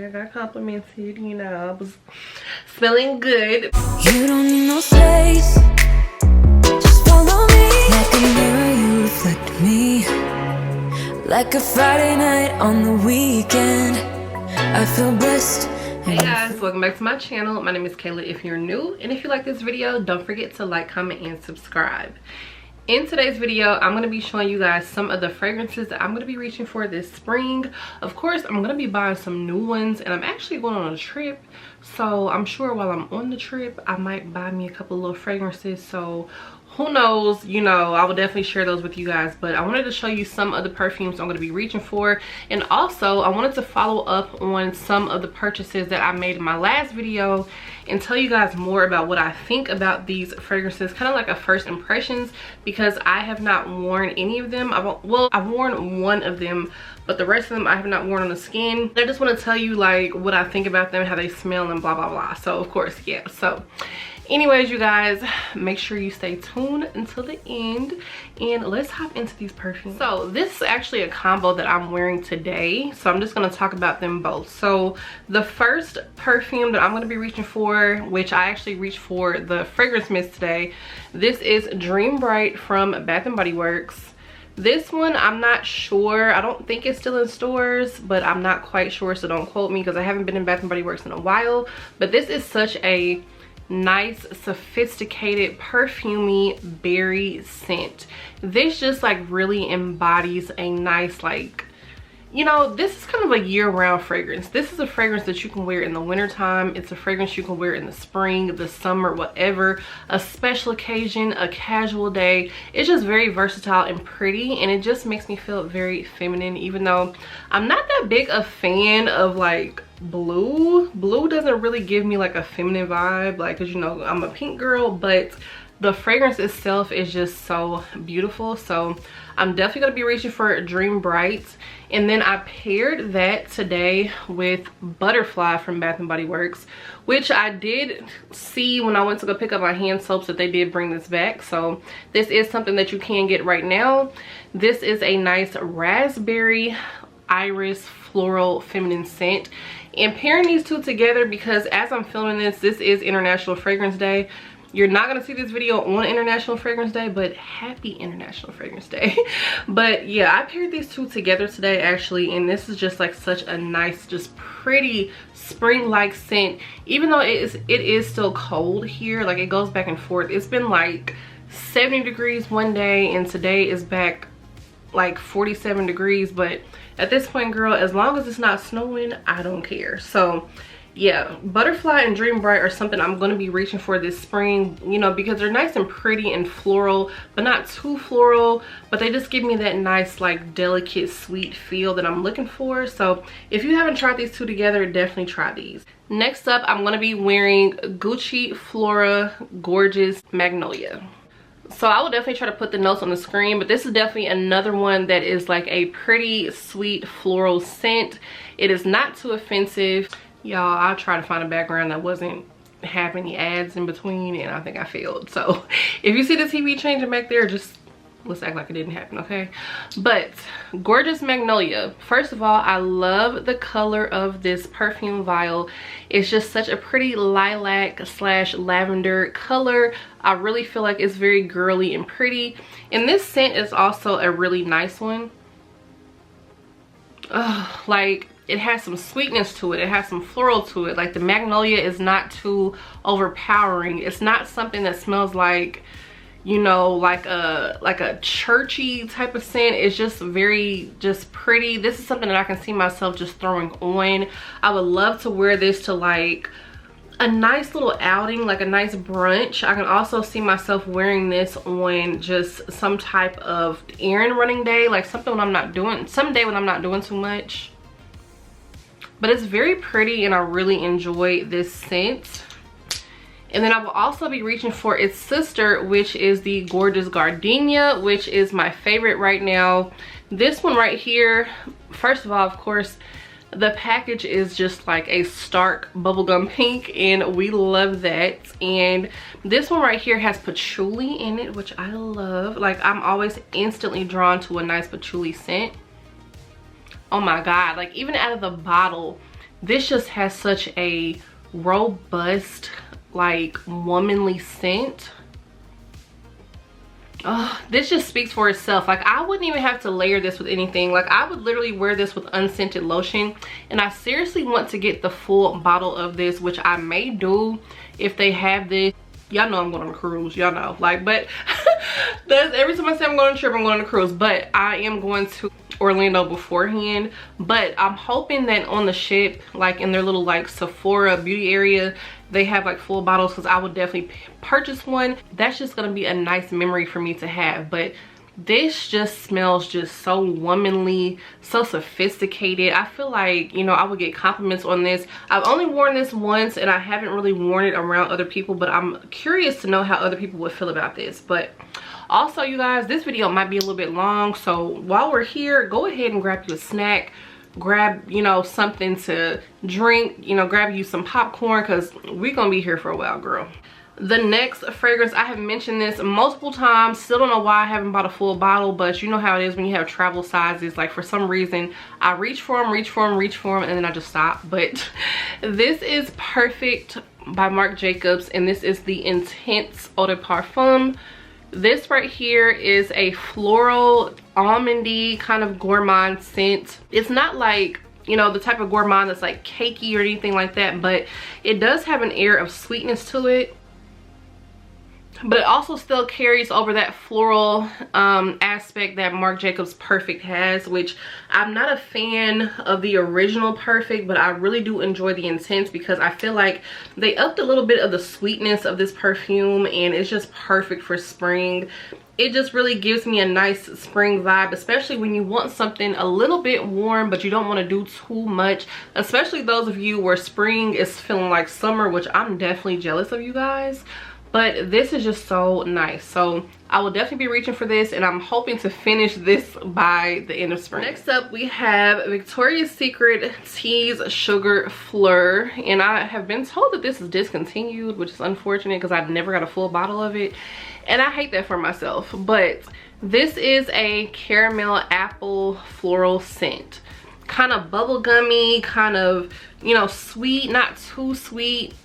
I got complimented, you know, I was smelling good. You don't need no space, just follow me. Like a mirror, you reflect me. Like a Friday night on the weekend, I feel blessed. Hey guys, welcome back to my channel. My name is Kayla if you're new, and if you like this video, don't forget to like, comment, and subscribe. In today's video, I'm going to be showing you guys some of the fragrances that I'm going to be reaching for this spring. Of course, I'm going to be buying some new ones, and I'm actually going on a trip, so I'm sure while I'm on the trip I might buy me a couple little fragrances. So who knows, you know, I will definitely share those with you guys. But I wanted to show you some of the perfumes I'm going to be reaching for, and also I wanted to follow up on some of the purchases that I made in my last video and tell you guys more about what I think about these fragrances, kind of like a first impressions, because I have not worn any of them. I've worn one of them, but the rest of them I have not worn on the skin. I just want to tell you like what I think about them, how they smell, and blah blah blah. So of course, yeah, so anyways, you guys, make sure you stay tuned until the end, and let's hop into these perfumes. So this is actually a combo that I'm wearing today, so I'm just going to talk about them both. So the first perfume that I'm going to be reaching for, which I actually reached for the fragrance mist today, this is Dream Bright from Bath & Body Works. This one, I'm not sure. I don't think it's still in stores, but I'm not quite sure, so don't quote me because I haven't been in Bath & Body Works in a while. But this is such a nice, sophisticated, perfumey berry scent. This just like really embodies a nice, like, you know, this is kind of a year-round fragrance. This is a fragrance that you can wear in the wintertime. It's a fragrance you can wear in the spring, the summer, whatever, a special occasion, a casual day. It's just very versatile and pretty, and it just makes me feel very feminine, even though I'm not that big a fan of like blue. Blue doesn't really give me like a feminine vibe, like, because you know I'm a pink girl, but the fragrance itself is just so beautiful. So I'm definitely going to be reaching for Dream Bright. And then I paired that today with Butterfly from Bath & Body Works, which I did see when I went to go pick up my hand soaps that they did bring this back. So this is something that you can get right now. This is a nice raspberry iris floral feminine scent. And pairing these two together, because as I'm filming this is International Fragrance Day. You're not going to see this video on International Fragrance Day, but happy International Fragrance Day. But yeah, I paired these two together today actually, and this is just like such a nice, just pretty spring-like scent. Even though it is still cold here, like it goes back and forth. It's been like 70 degrees one day, and today is back like 47 degrees. But at this point, girl, as long as it's not snowing, I don't care. So yeah, Butterfly and Dream Bright are something I'm going to be reaching for this spring, you know, because they're nice and pretty and floral, but not too floral, but they just give me that nice, like, delicate, sweet feel that I'm looking for. So if you haven't tried these two together, definitely try these. Next up, I'm going to be wearing Gucci Flora Gorgeous Magnolia. So I will definitely try to put the notes on the screen, but this is definitely another one that is like a pretty sweet floral scent. It is not too offensive. Y'all, I'll try to find a background that wasn't have any ads in between, and I think I failed. So if you see the TV changing back there, just let's act like it didn't happen, okay? But Gorgeous Magnolia, first of all, I love the color of this perfume vial. It's just such a pretty lilac slash lavender color. I really feel like it's very girly and pretty, and this scent is also a really nice one. Like, it has some sweetness to it, it has some floral to it. Like, the magnolia is not too overpowering. It's not something that smells like, you know, like a churchy type of scent. It's just very just pretty. This is something that I can see myself just throwing on. I would love to wear this to like a nice little outing, like a nice brunch. I can also see myself wearing this on just some type of errand running day, like something when I'm not doing, someday when I'm not doing too much. But it's very pretty, and I really enjoy this scent. And then I will also be reaching for its sister, which is the Gorgeous Gardenia, which is my favorite right now. This one right here, first of all, of course, the package is just like a stark bubblegum pink, and we love that. And this one right here has patchouli in it, which I love. Like, I'm always instantly drawn to a nice patchouli scent. Oh my god, like even out of the bottle, this just has such a robust, like, womanly scent. Oh, this just speaks for itself. Like, I wouldn't even have to layer this with anything. Like, I would literally wear this with unscented lotion, and I seriously want to get the full bottle of this, which I may do if they have this. Y'all know I'm going on a cruise, y'all know, like, but that's every time I say I'm going on a trip, I'm going on a cruise. But I am going to Orlando beforehand, but I'm hoping that on the ship, like in their little like Sephora beauty area, they have like full bottles, because I would definitely purchase one. That's just gonna be a nice memory for me to have. But this just smells just so womanly, so sophisticated. I feel like, you know, I would get compliments on this. I've only worn this once, and I haven't really worn it around other people, but I'm curious to know how other people would feel about this. But also, you guys, this video might be a little bit long, so while we're here, go ahead and grab you a snack, grab, you know, something to drink, you know, grab you some popcorn, because we're gonna be here for a while, girl. The next fragrance, I have mentioned this multiple times, still don't know why I haven't bought a full bottle, but you know how it is when you have travel sizes. Like, for some reason I reach for them, and then I just stop. But this is Perfect by Marc Jacobs, and this is the Intense Eau de Parfum. This right here is a floral, almondy kind of gourmand scent. It's not like, you know, the type of gourmand that's like cakey or anything like that, but it does have an air of sweetness to it. But it also still carries over that floral aspect that Marc Jacobs Perfect has, which I'm not a fan of the original Perfect, but I really do enjoy the Intense, because I feel like they upped a little bit of the sweetness of this perfume, and it's just perfect for spring. It just really gives me a nice spring vibe, especially when you want something a little bit warm, but you don't want to do too much, especially those of you where spring is feeling like summer, which I'm definitely jealous of you guys. But this is just so nice. So I will definitely be reaching for this, and I'm hoping to finish this by the end of spring. Next up, we have Victoria's Secret Tease Sugar Flur. And I have been told that this is discontinued, which is unfortunate, because I've never got a full bottle of it. And I hate that for myself. But this is a caramel apple floral scent. Kind of bubblegummy, kind of, you know, sweet, not too sweet.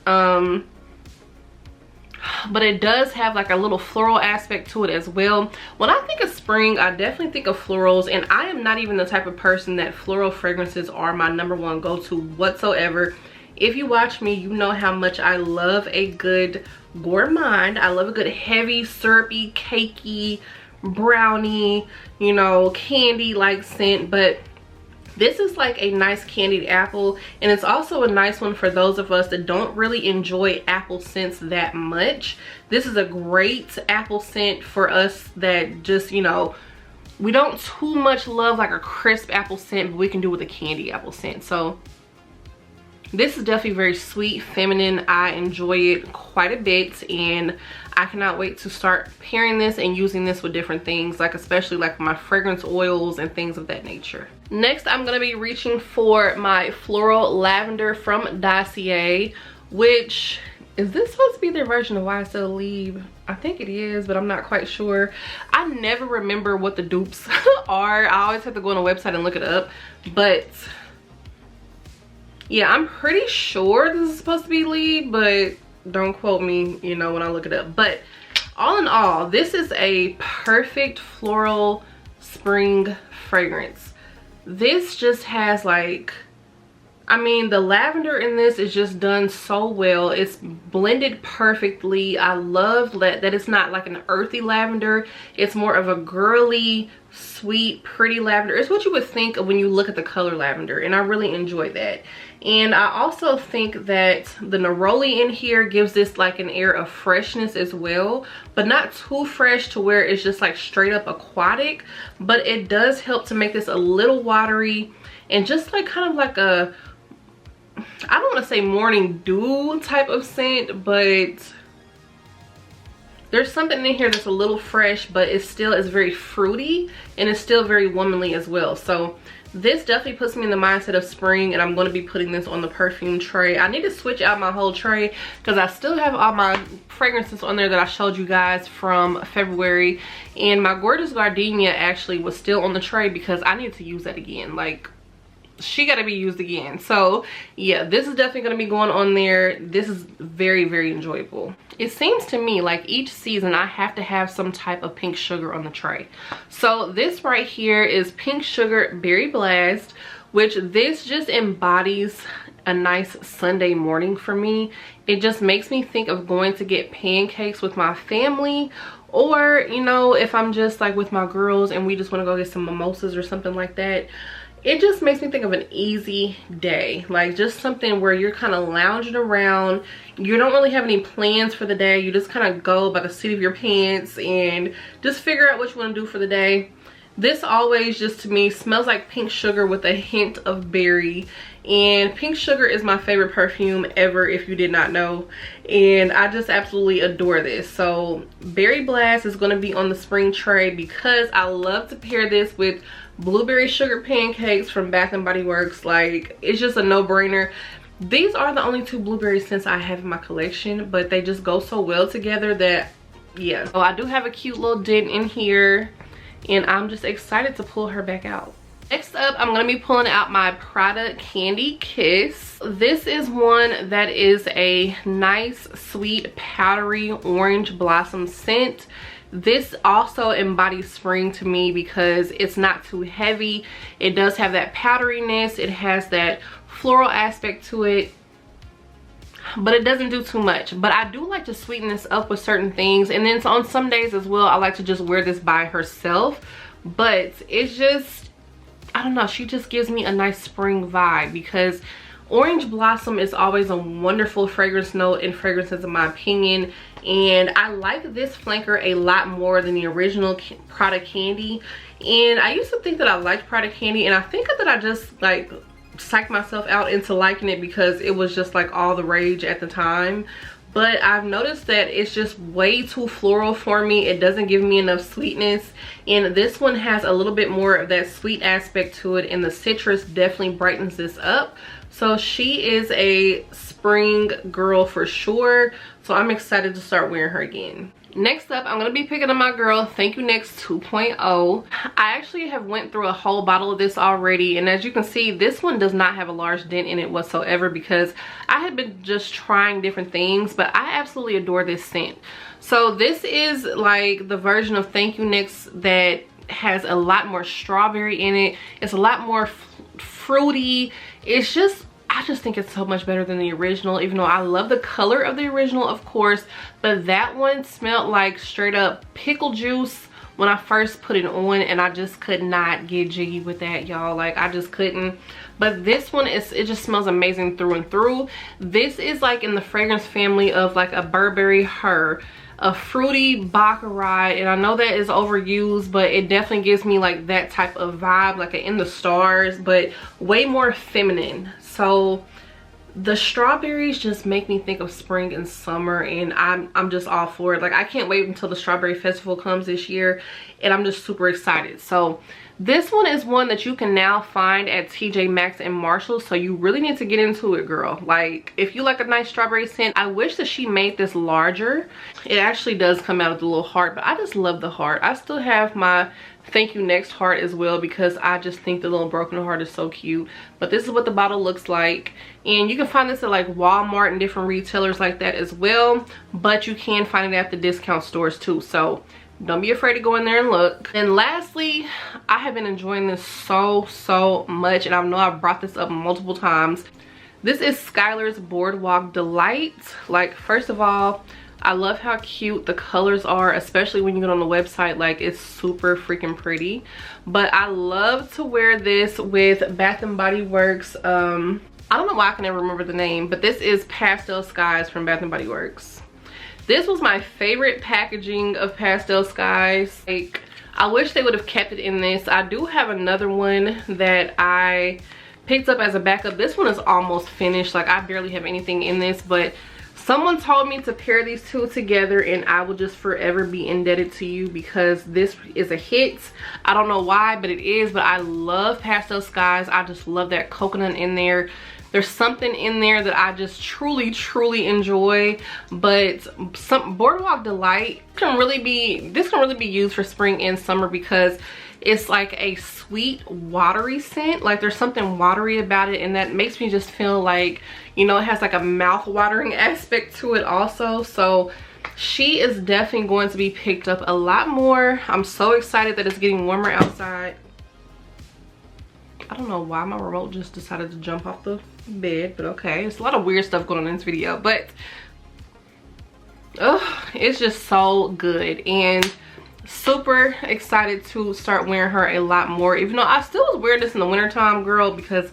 But it does have like a little floral aspect to it as well. When I think of spring, I definitely think of florals, and I am not even the type of person that floral fragrances are my #1 go-to whatsoever. If you watch me, you know how much I love a good gourmand. I love a good heavy, syrupy, cakey, brownie, you know, candy like scent. But this is like a nice candied apple, and it's also a nice one for those of us that don't really enjoy apple scents that much. This is a great apple scent for us that just, you know, we don't too much love like a crisp apple scent, but we can do with a candy apple scent. So this is definitely very sweet, feminine. I enjoy it quite a bit, and I cannot wait to start pairing this and using this with different things, like especially like my fragrance oils and things of that nature. Next, I'm gonna be reaching for my Floral Lavender from Dossier, which, is this supposed to be their version of YSL Leave? I think it is, but I'm not quite sure. I never remember what the dupes are. I always have to go on a website and look it up, but yeah, I'm pretty sure this is supposed to be Leave, but don't quote me, you know, when I look it up. But all in all, this is a perfect floral spring fragrance. This just has like, I mean, the lavender in this is just done so well. It's blended perfectly. I love that it's not like an earthy lavender. It's more of a girly, sweet, pretty lavender. It's what you would think of when you look at the color lavender, and I really enjoy that. And I also think that the neroli in here gives this like an air of freshness as well, but not too fresh to where it's just like straight up aquatic, but it does help to make this a little watery and just like kind of like a, I don't want to say morning dew type of scent, but there's something in here that's a little fresh, but it still is very fruity, and it's still very womanly as well. So this definitely puts me in the mindset of spring, and I'm going to be putting this on the perfume tray. I need to switch out my whole tray because I still have all my fragrances on there that I showed you guys from February, and my Gorgeous Gardenia actually was still on the tray because I need to use that again. Like, she got to be used again. So yeah, this is definitely going to be going on there. This is very, very enjoyable. It seems to me like each season I have to have some type of pink sugar on the tray. So this right here is Pink Sugar Berry Blast, which this just embodies a nice Sunday morning for me. It just makes me think of going to get pancakes with my family, or you know, if I'm just like with my girls and we just want to go get some mimosas or something like that. It just makes me think of an easy day, like just something where you're kind of lounging around. You don't really have any plans for the day. You just kind of go by the seat of your pants and just figure out what you want to do for the day. This always just to me smells like pink sugar with a hint of berry. And pink sugar is my favorite perfume ever, if you did not know. And I just absolutely adore this. So Berry Blast is going to be on the spring tray because I love to pair this with blueberry sugar pancakes from Bath and Body Works. Like, it's just a no-brainer. These are the only 2 blueberry scents I have in my collection, but they just go so well together that, yeah. So I do have a cute little dent in here, and I'm just excited to pull her back out. Next up, I'm going to be pulling out my Prada Candy Kiss. This is one that is a nice, sweet, powdery orange blossom scent. This also embodies spring to me because it's not too heavy. It does have that powderiness. It has that floral aspect to it, but it doesn't do too much. But I do like to sweeten this up with certain things, and then on some days as well I like to just wear this by herself. But it's just, I don't know, she just gives me a nice spring vibe because orange blossom is always a wonderful fragrance note in fragrances in my opinion, and I like this flanker a lot more than the original Prada Candy. And I used to think that I liked Prada Candy, and I think that I just like psyched myself out into liking it because it was just like all the rage at the time. But I've noticed that it's just way too floral for me. It doesn't give me enough sweetness, and this one has a little bit more of that sweet aspect to it, and the citrus definitely brightens this up. So she is a spring girl for sure, so I'm excited to start wearing her again. Next up, I'm going to be picking up my girl Thank You Next 2.0. I actually have went through a whole bottle of this already, and as you can see, this one does not have a large dent in it whatsoever because I had been just trying different things, but I absolutely adore this scent. So this is like the version of Thank You Next that has a lot more strawberry in it. It's a lot more fruity. It's just, I just think it's so much better than the original, even though I love the color of the original, of course. But that one smelled like straight up pickle juice when I first put it on, and I just could not get jiggy with that, y'all. Like, I just couldn't. But this one, it just smells amazing through and through. This is like in the fragrance family of like a Burberry Her, a fruity BAKAR Rod, and I know that is overused, but it definitely gives me like that type of vibe, like an In the Stars, but way more feminine. So the strawberries just make me think of spring and summer, and I'm just all for it. Like, I can't wait until the Strawberry Festival comes this year, and I'm just super excited. So this one is one that you can now find at TJ Maxx and Marshalls, so you really need to get into it, girl. Like, if you like a nice strawberry scent, I wish that she made this larger. It actually does come out with a little heart, but I just love the heart. I still have my Thank You Next heart as well because I just think the little broken heart is so cute. But this is what the bottle looks like, and you can find this at like Walmart and different retailers like that as well, but you can find it at the discount stores too, so don't be afraid to go in there and look. And lastly, I have been enjoying this so much, and I know I've brought this up multiple times. This is Skylar's Boardwalk Delight. Like, first of all, I love how cute the colors are, especially when you get on the website. Like, it's super freaking pretty. But I love to wear this with Bath and Body Works. I don't know why I can never remember the name, but this is Pastel Skies from Bath and Body Works. This was my favorite packaging of Pastel Skies. Like, I wish they would have kept it in this. I do have another one that I picked up as a backup. This one is almost finished. Like, I barely have anything in this, but someone told me to pair these two together, and I will just forever be indebted to you because this is a hit. I don't know why, but it is. But I love Pastel Skies. I just love that coconut in there. There's something in there that I just truly enjoy. But some Boardwalk Delight can really be, this can really be used for spring and summer because It's like a sweet watery scent. Like there's something watery about it, and that makes me just feel like, you know, it has like a mouth watering aspect to it also. So she is definitely going to be picked up a lot more. I'm so excited that it's getting warmer outside. I don't know why my remote just decided to jump off the bed, but okay. It's a lot of weird stuff going on in this video, but it's just so good, and super excited to start wearing her a lot more. Even though I still was wearing this in the wintertime, girl, because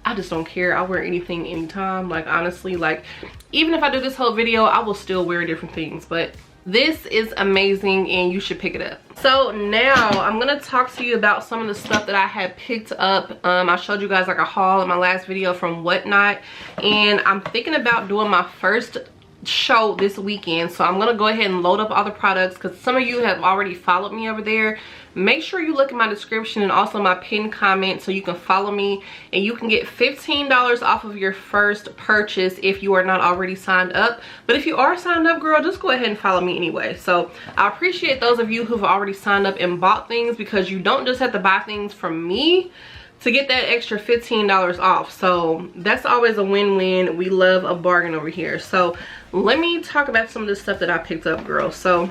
I just don't care. I wear anything anytime. Like honestly, like even if I do this whole video, I will still wear different things. But this is amazing and you should pick it up. So now I'm gonna talk to you about some of the stuff that I had picked up. I showed you guys like a haul in my last video from Whatnot, and I'm thinking about doing my first show this weekend. So I'm gonna go ahead and load up all the products, because some of you have already followed me over there. Make sure you look at my description and also my pinned comment so you can follow me, and you can get $15 off of your first purchase if you are not already signed up. But if you are signed up, girl, just go ahead and follow me anyway. So I appreciate those of you who've already signed up and bought things, because you don't just have to buy things from me to get that extra $15 off. So that's always a win-win. We love a bargain over here. So let me talk about some of the stuff that I picked up, girl. So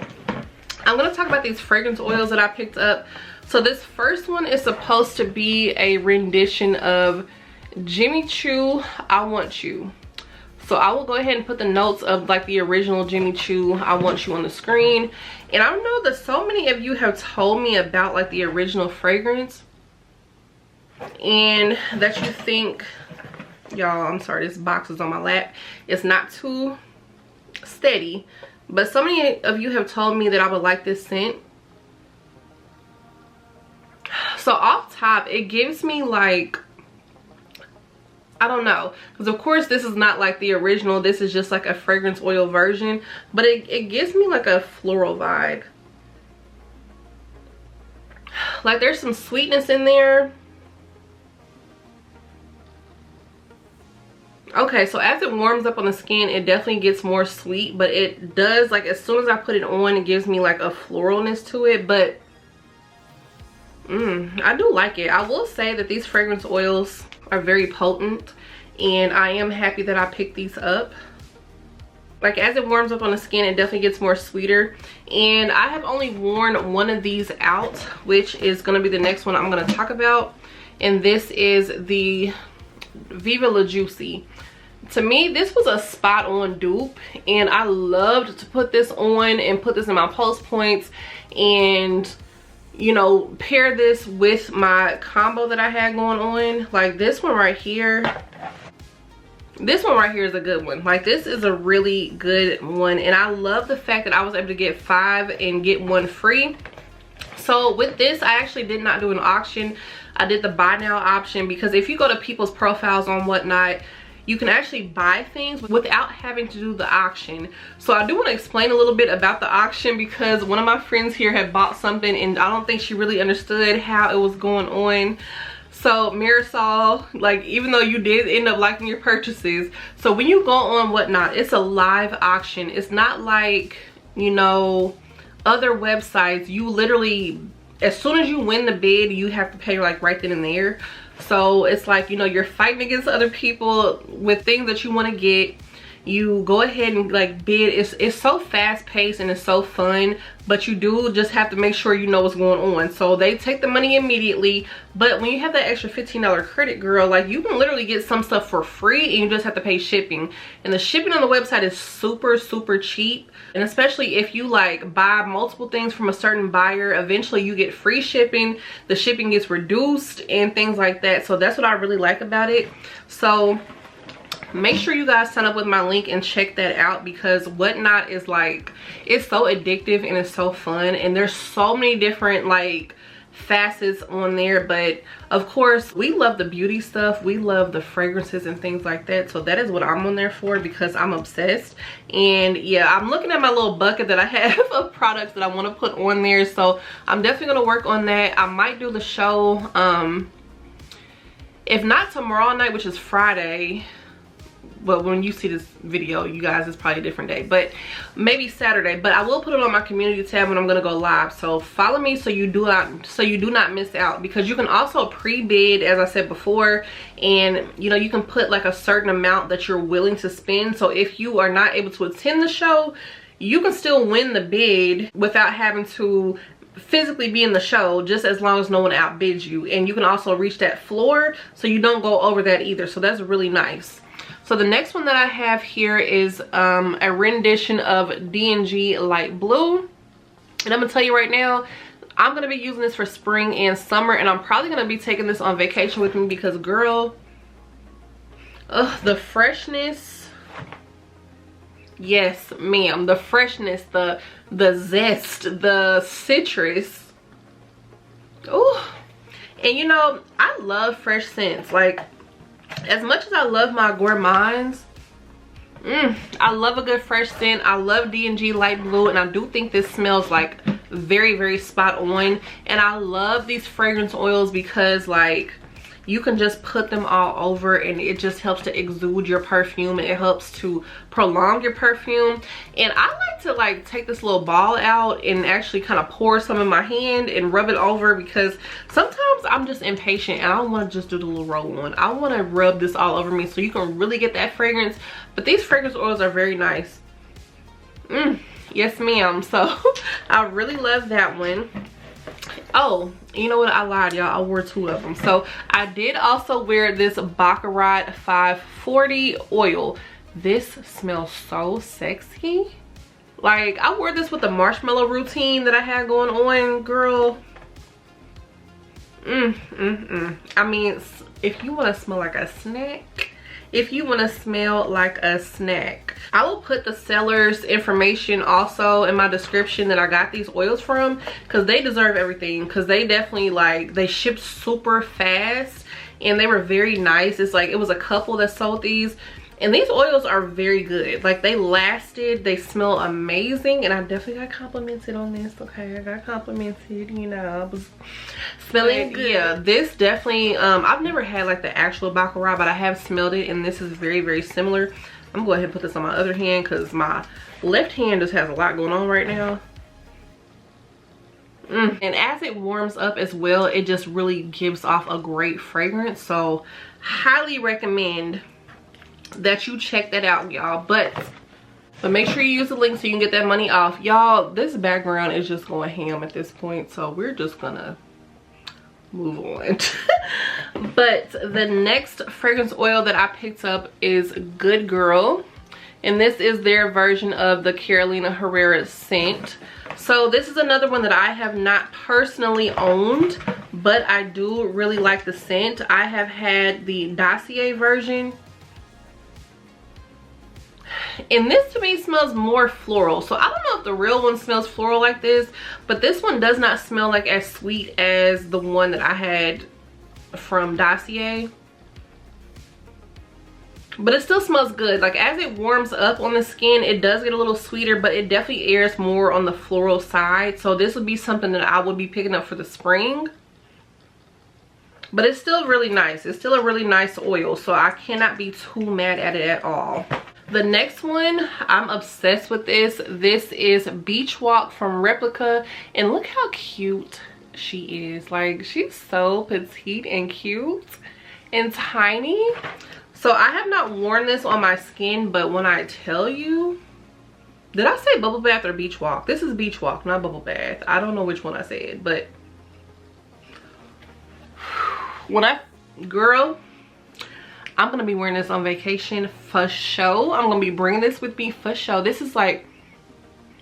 I'm going to talk about these fragrance oils that I picked up. So this first one is supposed to be a rendition of Jimmy Choo, I Want You. So I will go ahead and put the notes of like the original Jimmy Choo, I Want You on the screen. And I know that so many of you have told me about like the original fragrance, and that you think, y'all, I'm sorry, this box is on my lap, it's not too steady, but so many of you have told me that I would like this scent. So off top, it gives me like, I don't know, because of course this is not like the original, this is just like a fragrance oil version, but it gives me like a floral vibe. Like there's some sweetness in there. Okay, so as it warms up on the skin, it definitely gets more sweet, but it does, like as soon as I put it on, it gives me like a floralness to it. But I do like it. I will say that these fragrance oils are very potent, and I am happy that I picked these up. Like as it warms up on the skin, it definitely gets more sweeter. And I have only worn one of these out, which is going to be the next one I'm going to talk about, and this is the Viva Juicy. To me, this was a spot on dupe, and I loved to put this on and put this in my post points, and you know, pair this with my combo that I had going on. Like this one right here, this one right here is a good one. Like this is a really good one, and I love the fact that I was able to get 5 and get 1 free. So with this, I actually did not do an auction. I did the buy now option, because if you go to people's profiles on Whatnot, you can actually buy things without having to do the auction. So I do want to explain a little bit about the auction, because one of my friends here had bought something and I don't think she really understood how it was going on. So Marisol, like even though you did end up liking your purchases, so when you go on Whatnot, it's a live auction. It's not like, you know, other websites. You literally, as soon as you win the bid, you have to pay like right then and there. So it's like, you know, you're fighting against other people with things that you want to get. You go ahead and like bid. It's so fast paced and it's so fun, but you do just have to make sure you know what's going on. So they take the money immediately, but when you have that extra $15 credit, girl, like you can literally get some stuff for free, and you just have to pay shipping. And the shipping on the website is super cheap. And especially if you like buy multiple things from a certain buyer, eventually you get free shipping, the shipping gets reduced and things like that. So that's what I really like about it. So make sure you guys sign up with my link and check that out, because Whatnot is like, it's so addictive and it's so fun, and there's so many different like facets on there. But of course, we love the beauty stuff, we love the fragrances and things like that. So that is what I'm on there for, because I'm obsessed. And yeah, I'm looking at my little bucket that I have of products that I want to put on there. So I'm definitely going to work on that. I might do the show if not tomorrow night, which is Friday, But when you see this video, you guys, it's probably a different day, but maybe Saturday. But I will put it on my community tab when I'm gonna go live, so follow me so you do not miss out, because you can also pre-bid, as I said before, and you know, you can put like a certain amount that you're willing to spend. So if you are not able to attend the show, you can still win the bid without having to physically be in the show, just as long as no one outbids you. And you can also reach that floor, so you don't go over that either, so that's really nice. So the next one that I have here is a rendition of D&G Light Blue. And I'm gonna tell you right now, I'm gonna be using this for spring and summer, and I'm probably gonna be taking this on vacation with me because, girl, the freshness. Yes, ma'am, the freshness, the zest, the citrus. Oh, and you know, I love fresh scents. Like, as much as I love my gourmands, I love a good fresh scent. I love D&G Light Blue, and I do think this smells like very, very spot on. And I love these fragrance oils because, like, you can just put them all over and it just helps to exude your perfume, and it helps to prolong your perfume. And I like to like take this little ball out and actually kind of pour some in my hand and rub it over, because sometimes I'm just impatient and I don't want to just do the little roll on. I want to rub this all over me so you can really get that fragrance. But these fragrance oils are very nice. Yes, ma'am. So I really love that one. Oh, you know what, I lied, y'all, I wore 2 of them. So I did also wear this BAKAR Rod 540 oil. This smells so sexy. Like, I wore this with the marshmallow routine that I had going on, girl. I mean, if you want to smell like a snack, I will put the seller's information also in my description that I got these oils from, because they deserve everything, because they definitely, like, they shipped super fast and they were very nice. It's like, it was a couple that sold these, and these oils are very good. Like, they lasted, they smell amazing, and I definitely got complimented on this. Okay, I got complimented, you know, I was smelling good. Yeah, this definitely, I've never had like the actual BAKAR Rod, but I have smelled it, and this is very, very similar. I'm gonna go ahead and put this on my other hand because my left hand just has a lot going on right now. And as it warms up as well, it just really gives off a great fragrance. So highly recommend that you check that out, y'all. But make sure you use the link so you can get that money off. Y'all, this background is just going ham at this point, so we're just gonna move on. But the next fragrance oil that I picked up is Good Girl, and this is their version of the Carolina Herrera scent. So this is another one that I have not personally owned, but I do really like the scent. I have had the Dossier version, and this to me smells more floral. So I don't know if the real one smells floral like this, but this one does not smell like as sweet as the one that I had from Dossier. But it still smells good. Like, as it warms up on the skin, it does get a little sweeter, but it definitely airs more on the floral side. So this would be something that I would be picking up for the spring. But it's still really nice. It's still a really nice oil, so I cannot be too mad at it at all. The next one, I'm obsessed with this. This is Beach Walk from Replica, and look how cute she is. Like, she's so petite and cute and tiny. So I have not worn this on my skin, but when I tell you, did I say Bubble Bath or Beach Walk? This is Beach Walk, not Bubble Bath. I don't know which one I said, but girl, I'm gonna be wearing this on vacation for show. I'm gonna be bringing this with me for show. This is like,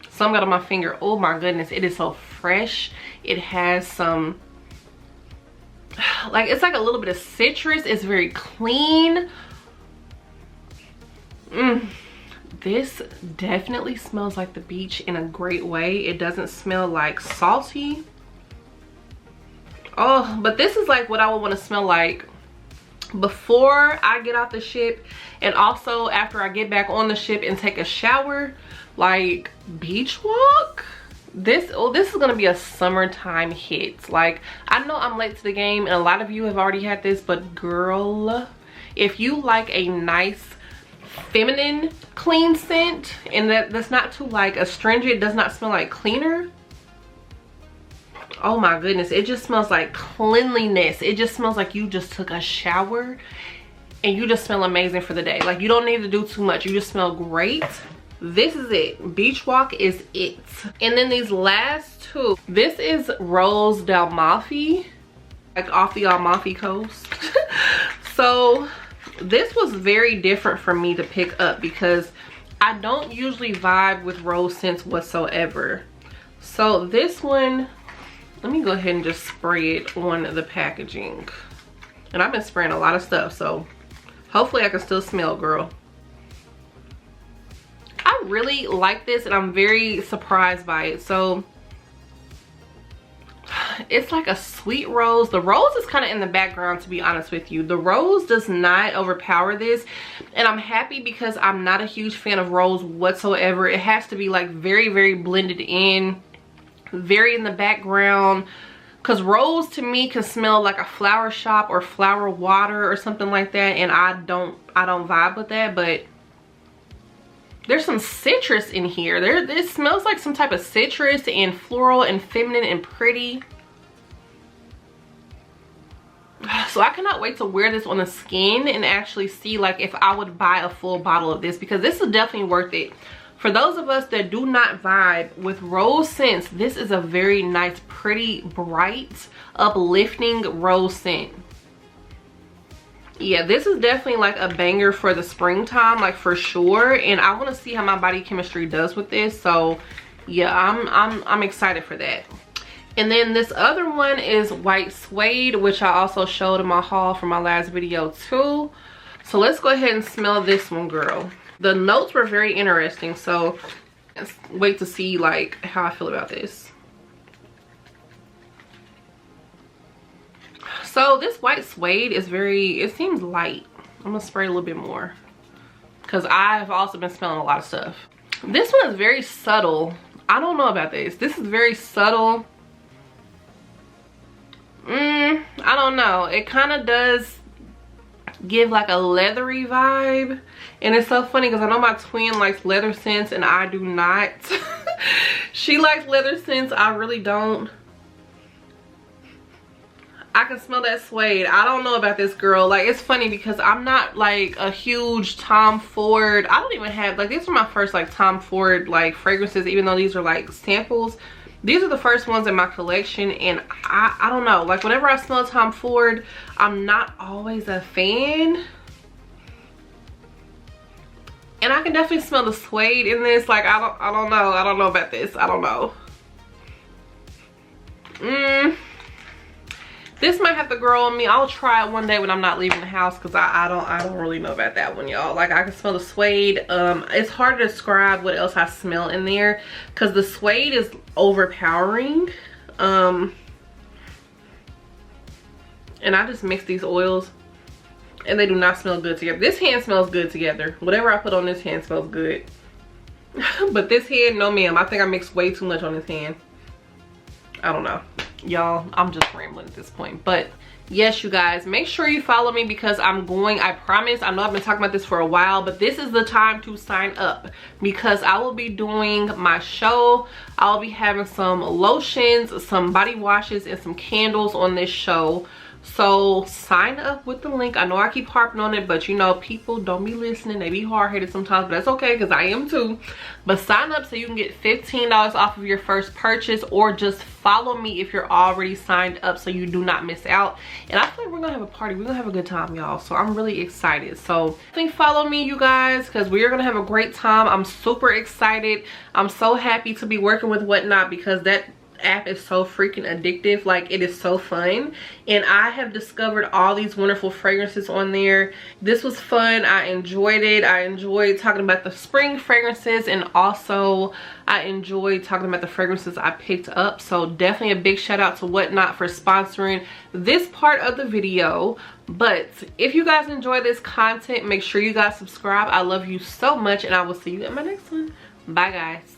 some got on my finger. Oh my goodness, it is so fresh. It has some, like, it's like a little bit of citrus. It's very clean. This definitely smells like the beach in a great way. It doesn't smell like salty. Oh, but this is like what I would want to smell like before I get off the ship, and also after I get back on the ship and take a shower. Like, Beach Walk, this is gonna be a summertime hit. Like, I know I'm late to the game and a lot of you have already had this, but girl, if you like a nice feminine clean scent, and that's not too like astringent. It does not smell like cleaner. Oh my goodness, it just smells like cleanliness. It just smells like you just took a shower and you just smell amazing for the day. Like, you don't need to do too much, you just smell great. This is it. Beach Walk is it. And then these last two, this is Rose Del Mafi, like off the Amalfi Coast. So this was very different for me to pick up because I don't usually vibe with rose scents whatsoever. So this one, let me go ahead and just spray it on the packaging. And I've been spraying a lot of stuff, so hopefully I can still smell, girl. I really like this and I'm very surprised by it. So it's like a sweet rose. The rose is kind of in the background, to be honest with you. The rose does not overpower this, and I'm happy because I'm not a huge fan of rose whatsoever. It has to be like very, very blended in, very in the background, because rose to me can smell like a flower shop or flower water or something like that, and I don't vibe with that. But there's some citrus in here. This smells like some type of citrus and floral and feminine and pretty. So I cannot wait to wear this on the skin and actually see like if I would buy a full bottle of this, because this is definitely worth it. For those of us that do not vibe with rose scents, this is a very nice, pretty, bright, uplifting rose scent. Yeah, this is definitely like a banger for the springtime, like for sure. And I want to see how my body chemistry does with this. So yeah, I'm excited for that. And then this other one is White Suede, which I also showed in my haul from my last video too. So let's go ahead and smell this one, girl. The notes were very interesting, so let's wait to see like how I feel about this. So this White Suede is very, it seems light. I'm gonna spray a little bit more because I've also been smelling a lot of stuff. This one is very subtle. I don't know about this. This is very subtle. I don't know. It kind of does give like a leathery vibe, and it's so funny because I know my twin likes leather scents and I do not. She likes leather scents, I really don't. I can smell that suede. I don't know about this, girl. Like, it's funny because I'm not like a huge Tom Ford. I don't even have, like, these are my first like Tom Ford like fragrances, even though these are like samples. These are the first ones in my collection, and I don't know, like whenever I smell Tom Ford, I'm not always a fan. And I can definitely smell the suede in this. Like, I don't know about this. I don't know. This might have to grow on me. I'll try it one day when I'm not leaving the house, because I don't really know about that one, y'all. Like, I can smell the suede. It's hard to describe what else I smell in there because the suede is overpowering. And I just mix these oils and they do not smell good together. This hand smells good together. Whatever I put on this hand smells good. But this hand, no ma'am. I think I mixed way too much on this hand. I don't know. Y'all, I'm just rambling at this point. But yes, you guys, make sure you follow me because I'm going, I promise, I know I've been talking about this for a while, but this is the time to sign up because I will be doing my show. I'll be having some lotions, some body washes, and some candles on this show. So sign up with the link. I know I keep harping on it, but you know, people don't be listening. They be hard-headed sometimes, but that's okay because I am too. But sign up so you can get $15 off of your first purchase, or just follow me if you're already signed up so you do not miss out. And I feel like we're gonna have a party. We're gonna have a good time, y'all. So I'm really excited. So definitely follow me, you guys, because we are gonna have a great time. I'm super excited. I'm so happy to be working with Whatnot because that app is so freaking addictive. Like, it is so fun, and I have discovered all these wonderful fragrances on there. This was fun. I enjoyed it. I enjoyed talking about the spring fragrances, and also I enjoyed talking about the fragrances I picked up. So definitely a big shout out to Whatnot for sponsoring this part of the video. But if you guys enjoy this content, make sure you guys subscribe. I love you so much, and I will see you in my next one. Bye, guys.